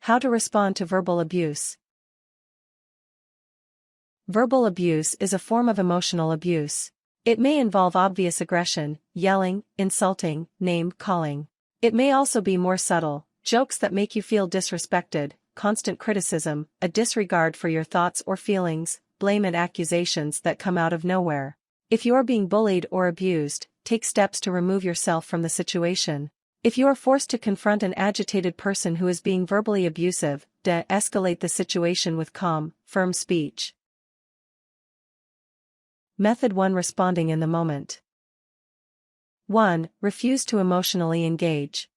How to respond to verbal abuse. Verbal abuse is a form of emotional abuse. It may involve obvious aggression, yelling, insulting, name-calling. It may also be more subtle, jokes that make you feel disrespected, constant criticism, a disregard for your thoughts or feelings, blame and accusations that come out of nowhere. If you are being bullied or abused, take steps to remove yourself from the situation. If you are forced to confront an agitated person who is being verbally abusive, de-escalate the situation with calm, firm speech. Method 1. Responding in the moment. 1. Refuse to emotionally engage.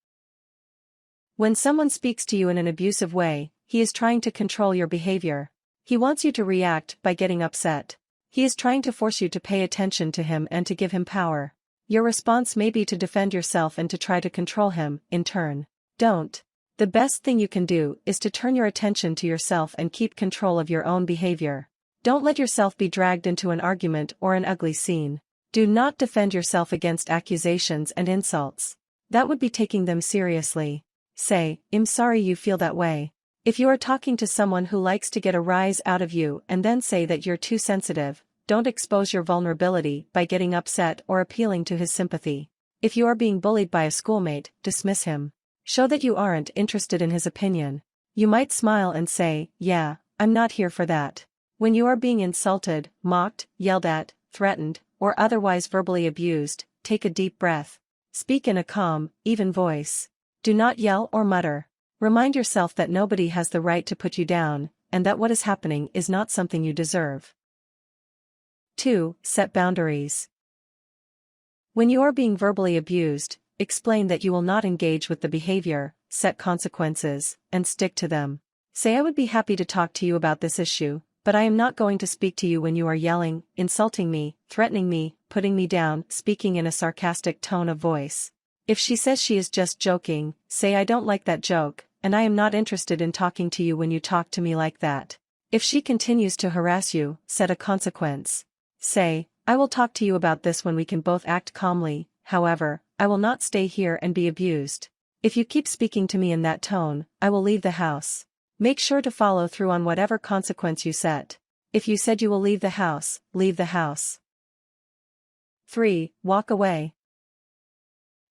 When someone speaks to you in an abusive way, he is trying to control your behavior. He wants you to react by getting upset. He is trying to force you to pay attention to him and to give him power. Your response may be to defend yourself and to try to control him, in turn. Don't. The best thing you can do is to turn your attention to yourself and keep control of your own behavior. Don't let yourself be dragged into an argument or an ugly scene. Do not defend yourself against accusations and insults. That would be taking them seriously. Say, "I'm sorry you feel that way." If you are talking to someone who likes to get a rise out of you and then say that you're too sensitive, don't expose your vulnerability by getting upset or appealing to his sympathy. If you are being bullied by a schoolmate, dismiss him. Show that you aren't interested in his opinion. You might smile and say, "Yeah, I'm not here for that." When you are being insulted, mocked, yelled at, threatened, or otherwise verbally abused, take a deep breath. Speak in a calm, even voice. Do not yell or mutter. Remind yourself that nobody has the right to put you down, and that what is happening is not something you deserve. 2. Set boundaries. When you are being verbally abused, explain that you will not engage with the behavior, set consequences, and stick to them. Say, "I would be happy to talk to you about this issue, but I am not going to speak to you when you are yelling, insulting me, threatening me, putting me down," speaking in a sarcastic tone of voice. If she says she is just joking, say, "I don't like that joke, and I am not interested in talking to you when you talk to me like that." If she continues to harass you, set a consequence. Say, "I will talk to you about this when we can both act calmly, however, I will not stay here and be abused. If you keep speaking to me in that tone, I will leave the house." Make sure to follow through on whatever consequence you set. If you said you will leave the house, leave the house. 3. Walk away.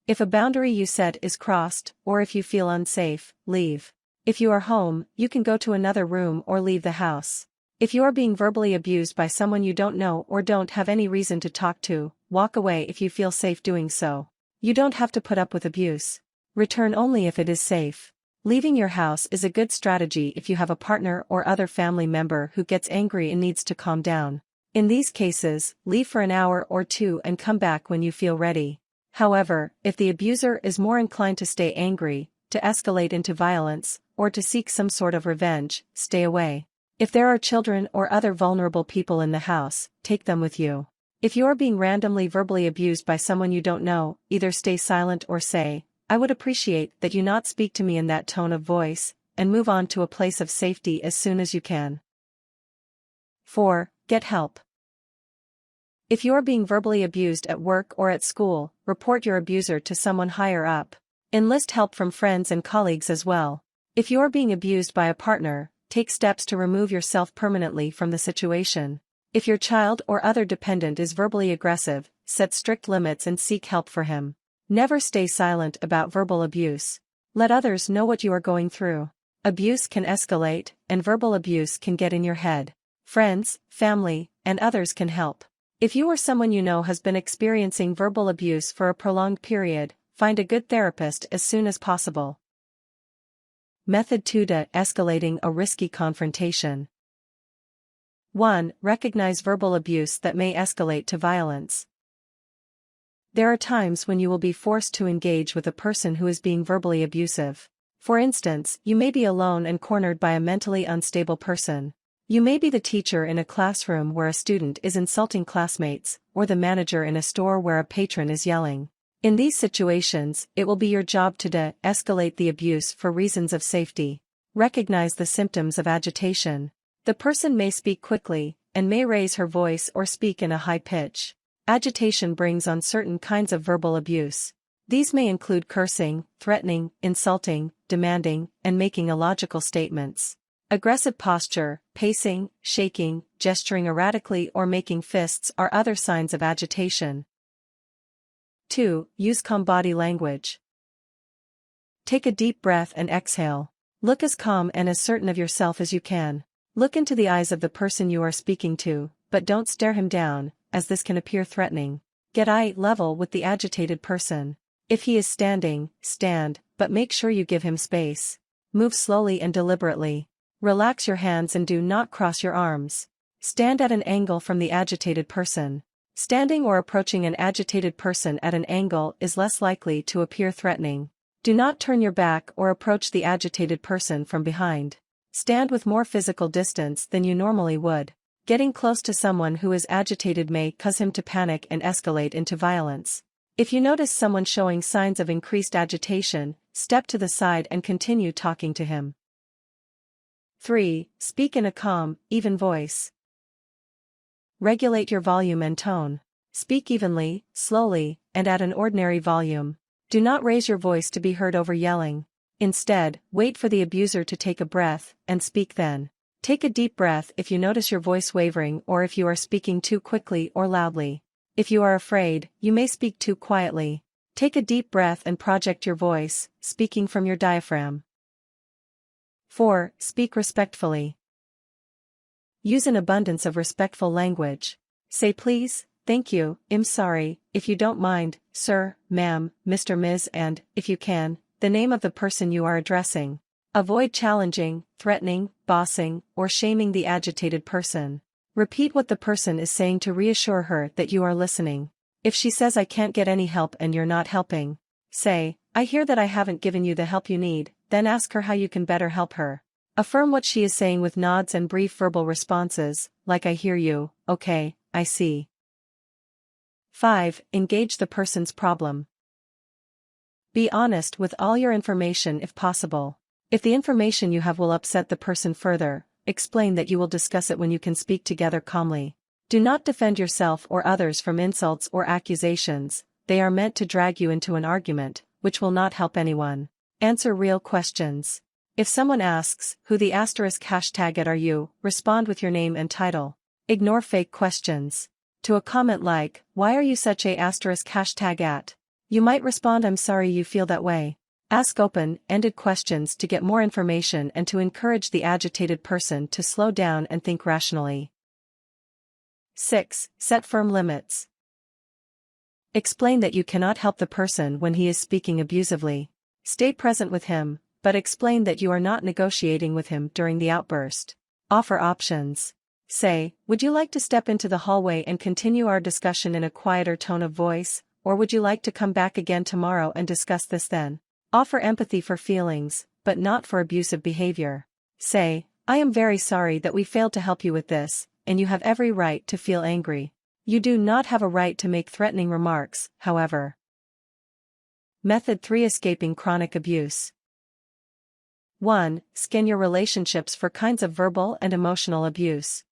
If a boundary you set is crossed, or if you feel unsafe, leave. If you are home, you can go to another room or leave the house. If you are being verbally abused by someone you don't know or don't have any reason to talk to, walk away if you feel safe doing so. You don't have to put up with abuse. Return only if it is safe. Leaving your house is a good strategy if you have a partner or other family member who gets angry and needs to calm down. In these cases, leave for an hour or two and come back when you feel ready. However, if the abuser is more inclined to stay angry, to escalate into violence, or to seek some sort of revenge, stay away. If there are children or other vulnerable people in the house, take them with you. If you are being randomly verbally abused by someone you don't know, either stay silent or say, "I would appreciate that you not speak to me in that tone of voice," and move on to a place of safety as soon as you can. 4. Get help. If you are being verbally abused at work or at school, report your abuser to someone higher up. Enlist help from friends and colleagues as well. If you are being abused by a partner, take steps to remove yourself permanently from the situation. If your child or other dependent is verbally aggressive, set strict limits and seek help for him. Never stay silent about verbal abuse. Let others know what you are going through. Abuse can escalate, and verbal abuse can get in your head. Friends, family, and others can help. If you or someone you know has been experiencing verbal abuse for a prolonged period, find a good therapist as soon as possible. Method 2. De-escalating a risky confrontation. 1. Recognize verbal abuse that may escalate to violence. There are times when you will be forced to engage with a person who is being verbally abusive. For instance, you may be alone and cornered by a mentally unstable person. You may be the teacher in a classroom where a student is insulting classmates, or the manager in a store where a patron is yelling. In these situations, it will be your job to de-escalate the abuse for reasons of safety. Recognize the symptoms of agitation. The person may speak quickly, and may raise her voice or speak in a high pitch. Agitation brings on certain kinds of verbal abuse. These may include cursing, threatening, insulting, demanding, and making illogical statements. Aggressive posture, pacing, shaking, gesturing erratically, or making fists are other signs of agitation. 2. Use calm body language. Take a deep breath and exhale. Look as calm and as certain of yourself as you can. Look into the eyes of the person you are speaking to, but don't stare him down, as this can appear threatening. Get eye level with the agitated person. If he is standing, stand, but make sure you give him space. Move slowly and deliberately. Relax your hands and do not cross your arms. Stand at an angle from the agitated person. Standing or approaching an agitated person at an angle is less likely to appear threatening. Do not turn your back or approach the agitated person from behind. Stand with more physical distance than you normally would. Getting close to someone who is agitated may cause him to panic and escalate into violence. If you notice someone showing signs of increased agitation, step to the side and continue talking to him. 3. Speak in a calm, even voice. Regulate your volume and tone. Speak evenly, slowly, and at an ordinary volume. Do not raise your voice to be heard over yelling. Instead, wait for the abuser to take a breath, and speak then. Take a deep breath if you notice your voice wavering or if you are speaking too quickly or loudly. If you are afraid, you may speak too quietly. Take a deep breath and project your voice, speaking from your diaphragm. 4. Speak respectfully. Use an abundance of respectful language. Say please, thank you, I'm sorry, if you don't mind, sir, ma'am, Mr. Ms. and, if you can, the name of the person you are addressing. Avoid challenging, threatening, bossing, or shaming the agitated person. Repeat what the person is saying to reassure her that you are listening. If she says I can't get any help and you're not helping, say, I hear that I haven't given you the help you need, then ask her how you can better help her. Affirm what she is saying with nods and brief verbal responses, like I hear you, okay, I see. 5. Engage the person's problem. Be honest with all your information if possible. If the information you have will upset the person further, explain that you will discuss it when you can speak together calmly. Do not defend yourself or others from insults or accusations, they are meant to drag you into an argument, which will not help anyone. Answer real questions. If someone asks, who the *hashtag at are you, respond with your name and title. Ignore fake questions. To a comment like, why are you such a *hashtag at? You might respond I'm sorry you feel that way. Ask open-ended questions to get more information and to encourage the agitated person to slow down and think rationally. 6. Set firm limits. Explain that you cannot help the person when he is speaking abusively. Stay present with him, but explain that you are not negotiating with him during the outburst. Offer options. Say, would you like to step into the hallway and continue our discussion in a quieter tone of voice, or would you like to come back again tomorrow and discuss this then? Offer empathy for feelings, but not for abusive behavior. Say, I am very sorry that we failed to help you with this, and you have every right to feel angry. You do not have a right to make threatening remarks, however. Method 3. Escaping chronic abuse. 1. Scan your relationships for signs of verbal and emotional abuse.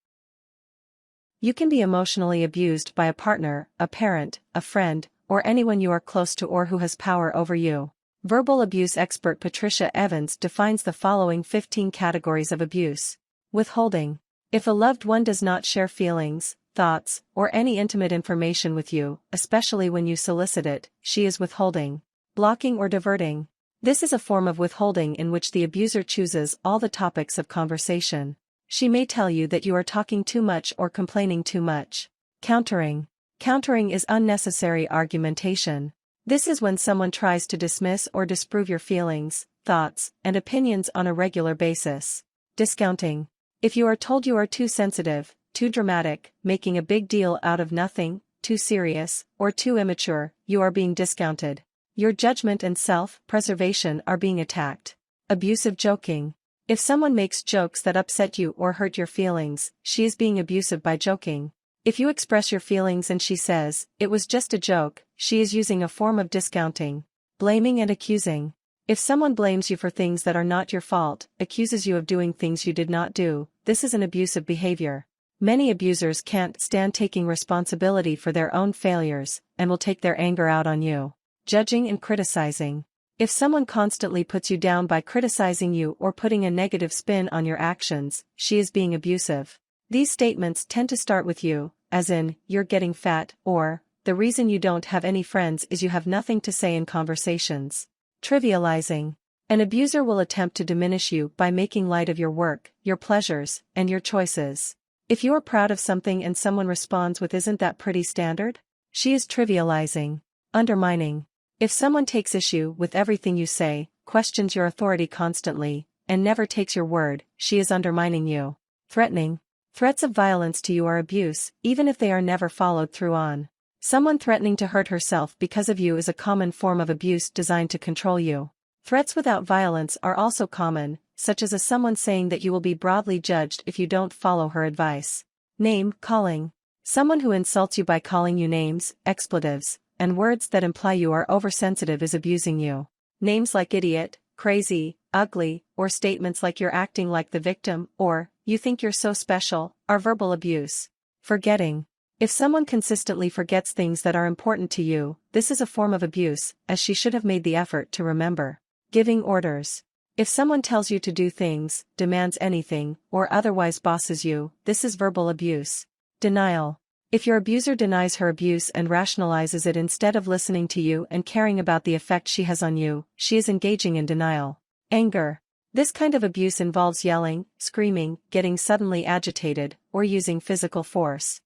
You can be emotionally abused by a partner, a parent, a friend, or anyone you are close to or who has power over you. Verbal abuse expert Patricia Evans defines the following 15 categories of abuse. Withholding. If a loved one does not share feelings, thoughts, or any intimate information with you, especially when you solicit it, she is withholding. Blocking or diverting. This is a form of withholding in which the abuser chooses all the topics of conversation. She may tell you that you are talking too much or complaining too much. Countering. Countering is unnecessary argumentation. This is when someone tries to dismiss or disprove your feelings, thoughts, and opinions on a regular basis. Discounting. If you are told you are too sensitive, too dramatic, making a big deal out of nothing, too serious, or too immature, you are being discounted. Your judgment and self-preservation are being attacked. Abusive joking. If someone makes jokes that upset you or hurt your feelings, she is being abusive by joking. If you express your feelings and she says, it was just a joke, she is using a form of discounting. Blaming and accusing. If someone blames you for things that are not your fault, accuses you of doing things you did not do, this is an abusive behavior. Many abusers can't stand taking responsibility for their own failures, and will take their anger out on you. judging and criticizing. If someone constantly puts you down by criticizing you or putting a negative spin on your actions, she is being abusive. These statements tend to start with you, as in, you're getting fat, or, the reason you don't have any friends is you have nothing to say in conversations. Trivializing. An abuser will attempt to diminish you by making light of your work, your pleasures, and your choices. If you are proud of something and someone responds with "isn't that pretty standard?" she is trivializing. Undermining. If someone takes issue with everything you say, questions your authority constantly, and never takes your word, she is undermining you. Threatening. Threats of violence to you are abuse, even if they are never followed through on. Someone threatening to hurt herself because of you is a common form of abuse designed to control you. Threats without violence are also common, such as someone saying that you will be broadly judged if you don't follow her advice. Name calling. Someone who insults you by calling you names, expletives, and words that imply you are oversensitive is abusing you. Names like idiot, crazy, ugly, or statements like "you're acting like the victim" or "you think you're so special" are verbal abuse. Forgetting. If someone consistently forgets things that are important to you, this is a form of abuse, as she should have made the effort to remember. Giving orders. If someone tells you to do things, demands anything, or otherwise bosses you, this is verbal abuse. Denial. If your abuser denies her abuse and rationalizes it instead of listening to you and caring about the effect she has on you, she is engaging in denial. Anger. This kind of abuse involves yelling, screaming, getting suddenly agitated, or using physical force.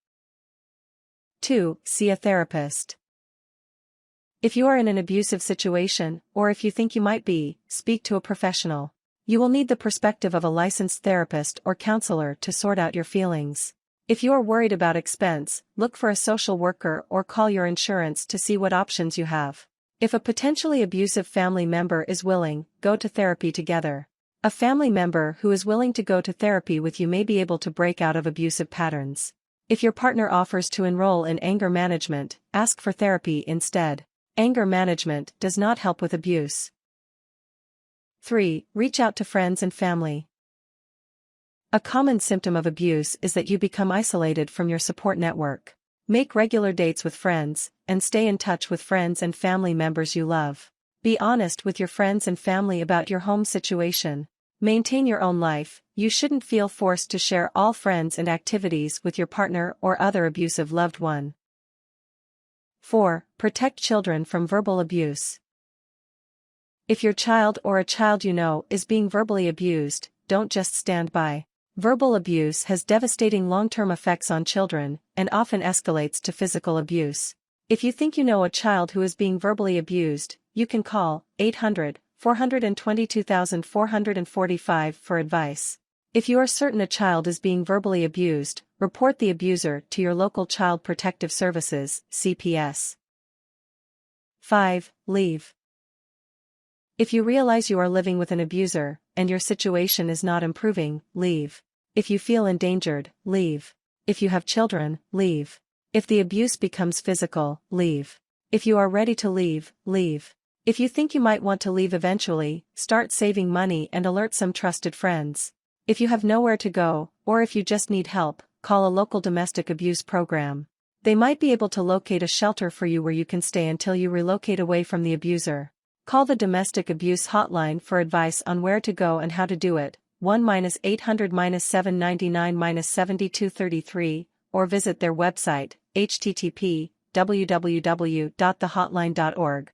2. See a therapist. If you are in an abusive situation, or if you think you might be, speak to a professional. You will need the perspective of a licensed therapist or counselor to sort out your feelings. If you are worried about expense, look for a social worker or call your insurance to see what options you have. If a potentially abusive family member is willing, go to therapy together. A family member who is willing to go to therapy with you may be able to break out of abusive patterns. If your partner offers to enroll in anger management, ask for therapy instead. Anger management does not help with abuse. 3. Reach out to friends and family. A common symptom of abuse is that you become isolated from your support network. Make regular dates with friends, and stay in touch with friends and family members you love. Be honest with your friends and family about your home situation. Maintain your own life. You shouldn't feel forced to share all friends and activities with your partner or other abusive loved one. 4. Protect children from verbal abuse. If your child or a child you know is being verbally abused, don't just stand by. Verbal abuse has devastating long-term effects on children, and often escalates to physical abuse. If you think you know a child who is being verbally abused, you can call 800-422-445 for advice. If you are certain a child is being verbally abused, report the abuser to your local Child Protective Services, CPS. 5. Leave. If you realize you are living with an abuser, and your situation is not improving, leave. If you feel endangered, leave. If you have children, leave. If the abuse becomes physical, leave. If you are ready to leave, leave. If you think you might want to leave eventually, start saving money and alert some trusted friends. If you have nowhere to go, or if you just need help, call a local domestic abuse program. They might be able to locate a shelter for you where you can stay until you relocate away from the abuser. Call the domestic abuse hotline for advice on where to go and how to do it, 1-800-799-7233, or visit their website, http://www.thehotline.org.